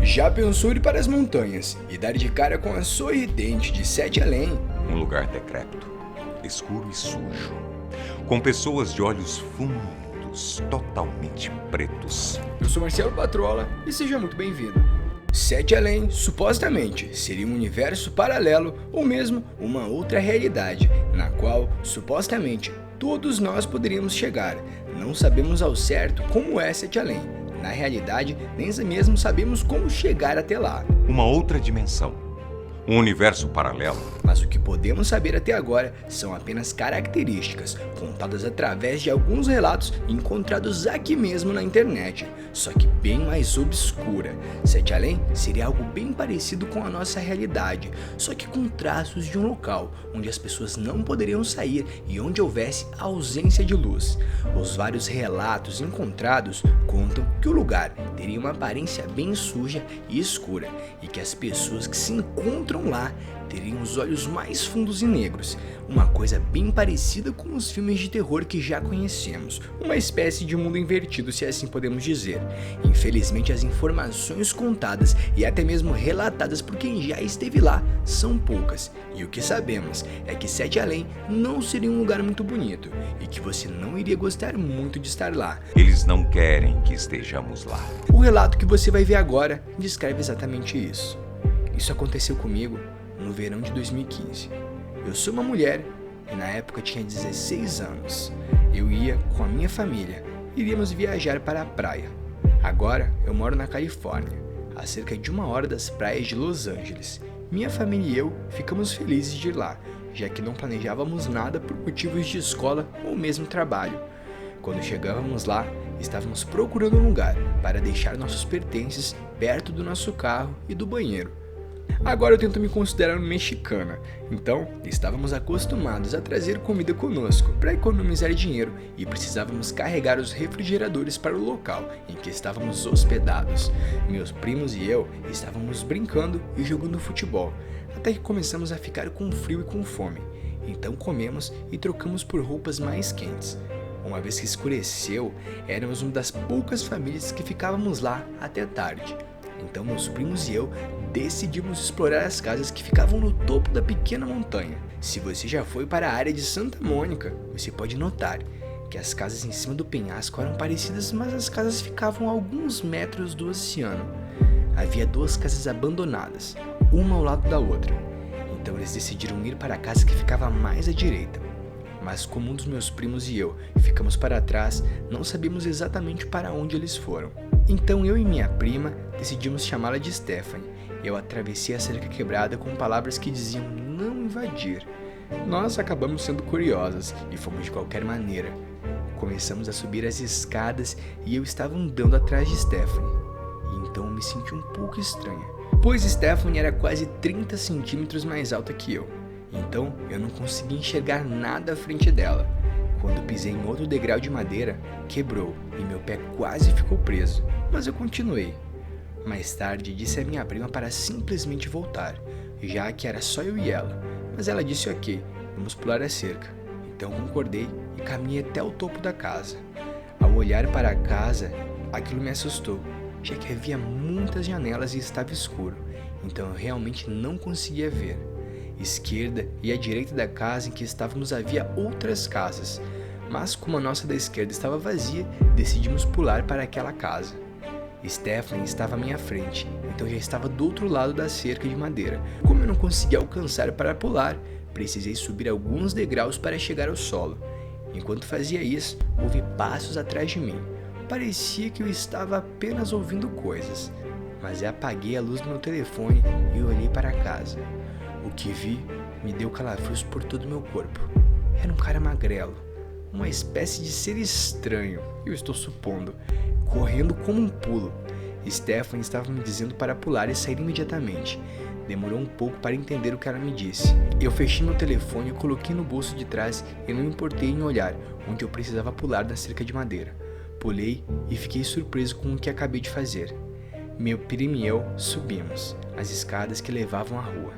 Já pensou ir para as montanhas e dar de cara com a sorridente de Sete Além? Um lugar decrépito, escuro e sujo, com pessoas de olhos fundos, totalmente pretos. Eu sou Marcelo Patrola e seja muito bem-vindo. Sete Além, supostamente, seria um universo paralelo ou mesmo uma outra realidade, na qual, supostamente, todos nós poderíamos chegar. Não sabemos ao certo como é Sete Além. Na realidade, nem mesmo sabemos como chegar até lá. Uma outra dimensão. Um universo paralelo. Mas o que podemos saber até agora são apenas características, contadas através de alguns relatos encontrados aqui mesmo na internet, só que bem mais obscura. Sete Além seria algo bem parecido com a nossa realidade, só que com traços de um local onde as pessoas não poderiam sair e onde houvesse ausência de luz. Os vários relatos encontrados contam que o lugar teria uma aparência bem suja e escura e que as pessoas que se encontram lá teriam os olhos mais fundos e negros, uma coisa bem parecida com os filmes de terror que já conhecemos, uma espécie de mundo invertido, se assim podemos dizer. Infelizmente, as informações contadas e até mesmo relatadas por quem já esteve lá são poucas, e o que sabemos é que Sete Além não seria um lugar muito bonito e que você não iria gostar muito de estar lá. Eles não querem que estejamos lá. O relato que você vai ver agora descreve exatamente isso. Isso aconteceu comigo no verão de 2015. Eu sou uma mulher e na época tinha 16 anos. Eu ia com a minha família, iríamos viajar para a praia. Agora eu moro na Califórnia, a cerca de 1 hora das praias de Los Angeles. Minha família e eu ficamos felizes de ir lá, já que não planejávamos nada por motivos de escola ou mesmo trabalho. Quando chegávamos lá, estávamos procurando um lugar para deixar nossos pertences perto do nosso carro e do banheiro. Agora eu tento me considerar mexicana, então estávamos acostumados a trazer comida conosco para economizar dinheiro e precisávamos carregar os refrigeradores para o local em que estávamos hospedados. Meus primos e eu estávamos brincando e jogando futebol, até que começamos a ficar com frio e com fome. Então comemos e trocamos por roupas mais quentes. Uma vez que escureceu, éramos uma das poucas famílias que ficávamos lá até tarde. Então meus primos e eu decidimos explorar as casas que ficavam no topo da pequena montanha. Se você já foi para a área de Santa Mônica, você pode notar que as casas em cima do penhasco eram parecidas, mas as casas ficavam a alguns metros do oceano. Havia 2 casas abandonadas, uma ao lado da outra. Então eles decidiram ir para a casa que ficava mais à direita. Mas como um dos meus primos e eu ficamos para trás, não sabíamos exatamente para onde eles foram. Então eu e minha prima decidimos chamá-la de Stephanie. Eu atravessei a cerca quebrada com palavras que diziam não invadir. Nós acabamos sendo curiosas e fomos de qualquer maneira. Começamos a subir as escadas e eu estava andando atrás de Stephanie. E então eu me senti um pouco estranha, pois Stephanie era quase 30 centímetros mais alta que eu. Então eu não conseguia enxergar nada à frente dela. Quando pisei em outro degrau de madeira, quebrou e meu pé quase ficou preso, mas eu continuei. Mais tarde disse a minha prima para simplesmente voltar, já que era só eu e ela, mas ela disse ok, vamos pular a cerca. Então concordei e caminhei até o topo da casa. Ao olhar para a casa, aquilo me assustou, já que havia muitas janelas e estava escuro, então eu realmente não conseguia ver. Esquerda e à direita da casa em que estávamos havia outras casas, mas como a nossa da esquerda estava vazia, decidimos pular para aquela casa. Stephanie estava à minha frente, então já estava do outro lado da cerca de madeira. Como eu não conseguia alcançar para pular, precisei subir alguns degraus para chegar ao solo. Enquanto fazia isso, ouvi passos atrás de mim. Parecia que eu estava apenas ouvindo coisas, mas eu apaguei a luz do meu telefone e olhei para a casa. O que vi me deu calafrios por todo o meu corpo. Era um cara magrelo, uma espécie de ser estranho, eu estou supondo, correndo como um pulo. Stephanie estava me dizendo para pular e sair imediatamente. Demorou um pouco para entender o que ela me disse. Eu fechei meu telefone e coloquei no bolso de trás e não me importei em olhar onde eu precisava pular da cerca de madeira. Pulei e fiquei surpreso com o que acabei de fazer. Meu primo e eu subimos as escadas que levavam à rua.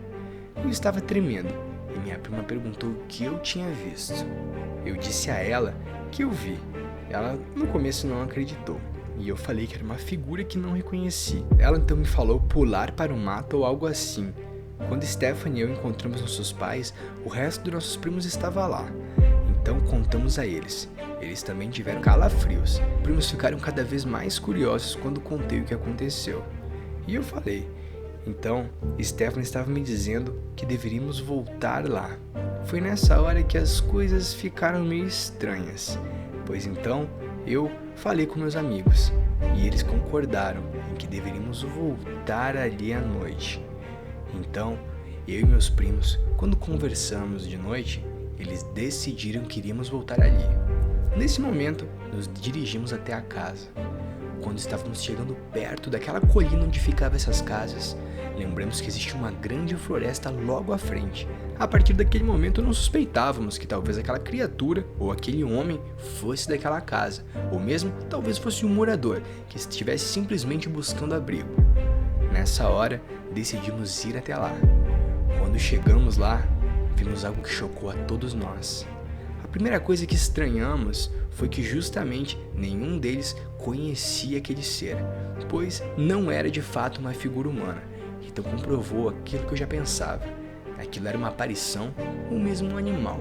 Eu estava tremendo e minha prima perguntou o que eu tinha visto. Eu disse a ela que eu vi. Ela no começo não acreditou e eu falei que era uma figura que não reconheci. Ela então me falou pular para o mato ou algo assim. Quando Stephanie e eu encontramos nossos pais, o resto dos nossos primos estava lá. Então contamos a eles. Eles também tiveram calafrios. Os primos ficaram cada vez mais curiosos quando contei o que aconteceu. E eu falei. Então, Stephanie estava me dizendo que deveríamos voltar lá. Foi nessa hora que as coisas ficaram meio estranhas. Pois então, eu falei com meus amigos. E eles concordaram em que deveríamos voltar ali à noite. Então, eu e meus primos, quando conversamos de noite, eles decidiram que iríamos voltar ali. Nesse momento, nos dirigimos até a casa. Quando estávamos chegando perto daquela colina onde ficavam essas casas, lembramos que existia uma grande floresta logo à frente. A partir daquele momento, não suspeitávamos que talvez aquela criatura ou aquele homem fosse daquela casa, ou mesmo talvez fosse um morador que estivesse simplesmente buscando abrigo. Nessa hora, decidimos ir até lá. Quando chegamos lá, vimos algo que chocou a todos nós. A primeira coisa que estranhamos foi que justamente nenhum deles conhecia aquele ser, pois não era de fato uma figura humana. Então comprovou aquilo que eu já pensava. Aquilo era uma aparição ou mesmo um animal,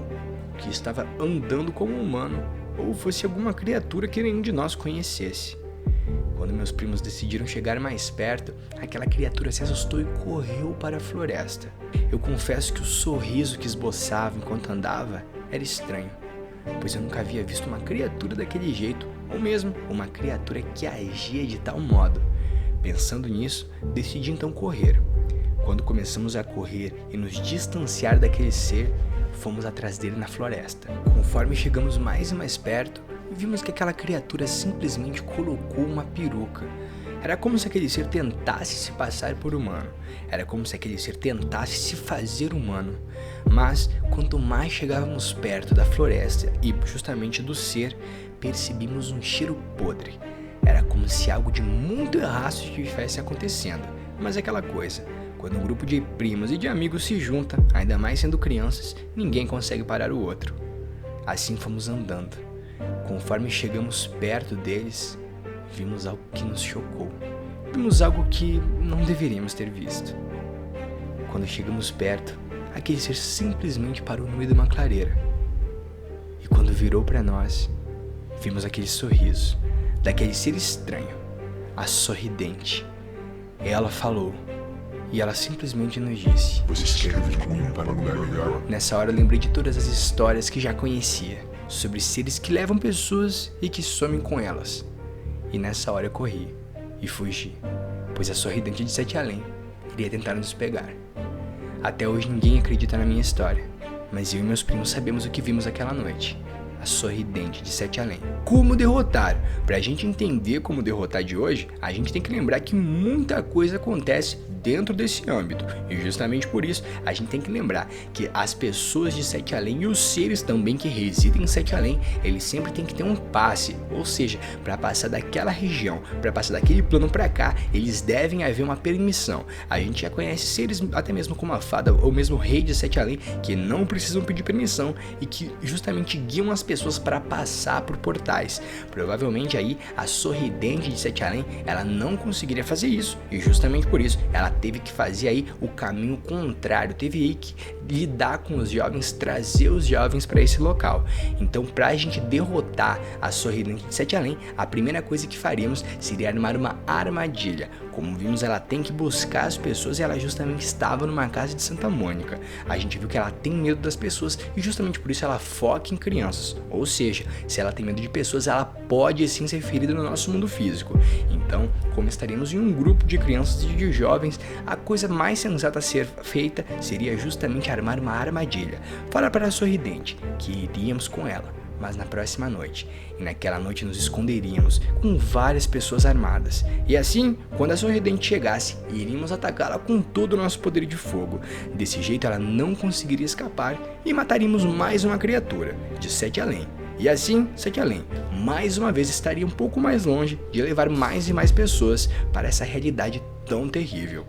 que estava andando como um humano, ou fosse alguma criatura que nenhum de nós conhecesse. Quando meus primos decidiram chegar mais perto, aquela criatura se assustou e correu para a floresta. Eu confesso que o sorriso que esboçava enquanto andava era estranho, pois eu nunca havia visto uma criatura daquele jeito, ou mesmo uma criatura que agia de tal modo. Pensando nisso, decidi então correr. Quando começamos a correr e nos distanciar daquele ser, fomos atrás dele na floresta. Conforme chegamos mais e mais perto, vimos que aquela criatura simplesmente colocou uma peruca. Era como se aquele ser tentasse se passar por humano. Era como se aquele ser tentasse se fazer humano. Mas, quanto mais chegávamos perto da floresta e justamente do ser, percebimos um cheiro podre. Era como se algo de muito errado estivesse acontecendo. Mas aquela coisa, quando um grupo de primos e de amigos se junta, ainda mais sendo crianças, ninguém consegue parar o outro. Assim fomos andando. Conforme chegamos perto deles, vimos algo que nos chocou. Vimos algo que não deveríamos ter visto. Quando chegamos perto, aquele ser simplesmente parou no meio de uma clareira. E quando virou para nós, vimos aquele sorriso daquele ser estranho, a sorridente. Ela falou, e ela simplesmente nos disse: "Vocês querem vir comigo para um lugar melhor?" Nessa hora eu lembrei de todas as histórias que já conhecia, sobre seres que levam pessoas e que somem com elas. E nessa hora eu corri e fugi, pois a sorridente de Sete Além queria tentar nos pegar. Até hoje ninguém acredita na minha história, mas eu e meus primos sabemos o que vimos aquela noite. A sorridente de Sete Além. Como derrotar? Pra gente entender como derrotar de hoje, a gente tem que lembrar que muita coisa acontece dentro desse âmbito. E justamente por isso, a gente tem que lembrar que as pessoas de Sete Além e os seres também que residem em Sete Além, eles sempre têm que ter um passe. Ou seja, para passar daquela região, para passar daquele plano para cá, eles devem haver uma permissão. A gente já conhece seres, até mesmo como a fada ou mesmo o rei de Sete Além, que não precisam pedir permissão e que justamente guiam as pessoas para passar por portais. Provavelmente aí a sorridente de Sete Além, ela não conseguiria fazer isso, e justamente por isso ela teve que fazer aí o caminho contrário, teve aí que lidar com os jovens, trazer os jovens para esse local. Então, para a gente derrotar a sorridente de Sete Além, a primeira coisa que faríamos seria armar uma armadilha. Como vimos, ela tem que buscar as pessoas e ela justamente estava numa casa de Santa Mônica. A gente viu que ela tem medo das pessoas e justamente por isso ela foca em crianças. Ou seja, se ela tem medo de pessoas, ela pode sim ser ferida no nosso mundo físico. Então, como estaríamos em um grupo de crianças e de jovens, a coisa mais sensata a ser feita seria justamente armar uma armadilha. Falar para a sorridente que iríamos com ela, mas na próxima noite. E naquela noite nos esconderíamos com várias pessoas armadas. E assim, quando a sorridente chegasse, iríamos atacá-la com todo o nosso poder de fogo. Desse jeito ela não conseguiria escapar e mataríamos mais uma criatura, de Sete Além. E assim, Sete Além, mais uma vez estaria um pouco mais longe de levar mais e mais pessoas para essa realidade tão terrível.